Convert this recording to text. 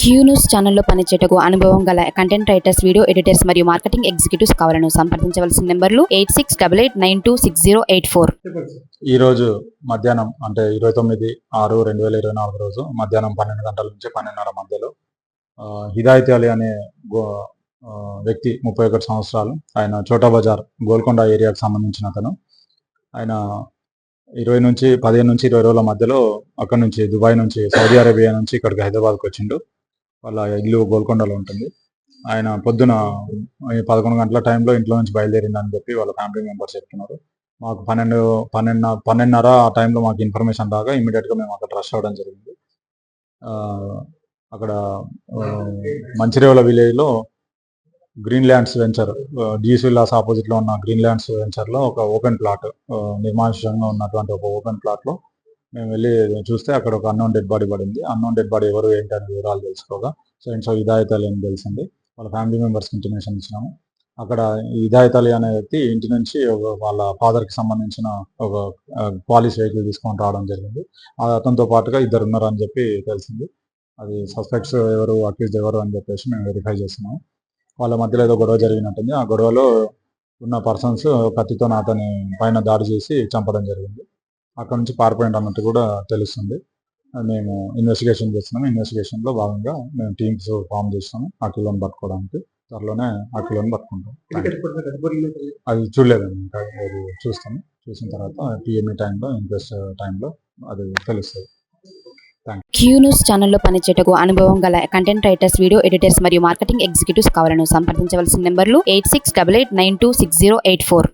Q news ఛానల్లో పనిచేయటకు అనుభవం గల కంటెంట్ రైటర్స్, వీడియో ఎడిటర్స్ మరియు మార్కెటింగ్ ఎగ్జిక్యూటివ్స్ కావాలను సంప్రదించవలసిన నెంబర్లు 8688926084. ఈ రోజు మధ్యాహ్నం అంటే 29/6/2024 రోజు మధ్యాహ్నం 12 గంటల నుంచి 12:30 మధ్యలో హిదాయత్ అలీ అనే వ్యక్తి 31 సంవత్సరాలు, ఆయన చోటా బజార్ గోల్కొండ ఏరియాకు సంబంధించిన అతను. ఆయన 15 నుంచి 20 రోజుల మధ్యలో అక్కడ నుంచి దుబాయ్ నుంచి సౌదీ అరేబియా నుంచి ఇక్కడికి హైదరాబాద్కి వచ్చిండు. వాళ్ళ ఇల్లు గోల్కొండలో ఉంటుంది. ఆయన పొద్దున 11 గంటల టైంలో ఇంట్లో నుంచి బయలుదేరిందని చెప్పి వాళ్ళ ఫ్యామిలీ మెంబర్స్ చెప్తున్నారు. మాకు 12:30 ఆ టైంలో మాకు ఇన్ఫర్మేషన్ రాగా ఇమీడియట్గా మేము అక్కడ రష్ అవ్వడం జరిగింది. అక్కడ మంచిర్యాల విలేజ్లో గ్రీన్ ల్యాండ్స్ వెంచర్, జీస్ విల్లాస్ ఆపోజిట్లో ఉన్న గ్రీన్ ల్యాండ్స్ వెంచర్లో ఒక ఓపెన్ ప్లాట్, నిర్మానుష్యంగా ఉన్నటువంటి ఒక ఓపెన్ ప్లాట్లో మేము వెళ్ళి చూస్తే అక్కడ ఒక అన్నోన్ డెడ్ బాడీ పడింది. అన్నోన్ డెడ్ బాడీ ఎవరు ఏంటని వివరాలు తెలుసుకోగా సో హిదాయత్ అలీ అని తెలిసింది. వాళ్ళ ఫ్యామిలీ మెంబర్స్కి ఇంటిమేషన్ ఇచ్చినాము. అక్కడ హిదాయత్ అలీ అనే వ్యక్తి ఇంటి నుంచి వాళ్ళ ఫాదర్కి సంబంధించిన ఒక పాలిష్ వెహికల్ తీసుకొని రావడం జరిగింది. అతనితో పాటుగా ఇద్దరు ఉన్నారని చెప్పి తెలిసింది. అది సస్పెక్ట్స్ ఎవరు, అక్యూజ్డ్ ఎవరు అని చెప్పేసి మేము వెరిఫై చేస్తున్నాము. వాళ్ళ మధ్యలో ఏదో గొడవ జరిగినట్టుంది. ఆ గొడవలో ఉన్న పర్సన్స్ కత్తితో అతని పైన దాడి చేసి చంపడం జరిగింది. అక్కడ నుంచి పారిపోయింది అన్నట్టు కూడా తెలుస్తుంది. మేము ఇన్వెస్టిగేషన్ చేస్తున్నాము. ఇన్వెస్టిగేషన్లో భాగంగా మేము టీమ్స్ ఫామ్ చేస్తాము ఆ కిలోని పట్టుకోవడానికి. త్వరలోనే ఆ కిలోని పట్టుకుంటాం. అది చూడలేదండి, ఇంకా అది చూస్తాము. చూసిన తర్వాత పిఎంఈ టైంలో, ఇన్క్వెస్ట్ టైంలో అది తెలుస్తుంది. క్యూ న్యూస్ ఛానల్లో పనిచేయటకు అనుభవం గల కంటెంట్ రైటర్స్, వీడియో ఎడిటర్స్ మరియు మార్కెటింగ్ ఎగ్జిక్యూటివ్స్ కావాలను సంప్రదించవలసిన నెంబర్లు 8688926084.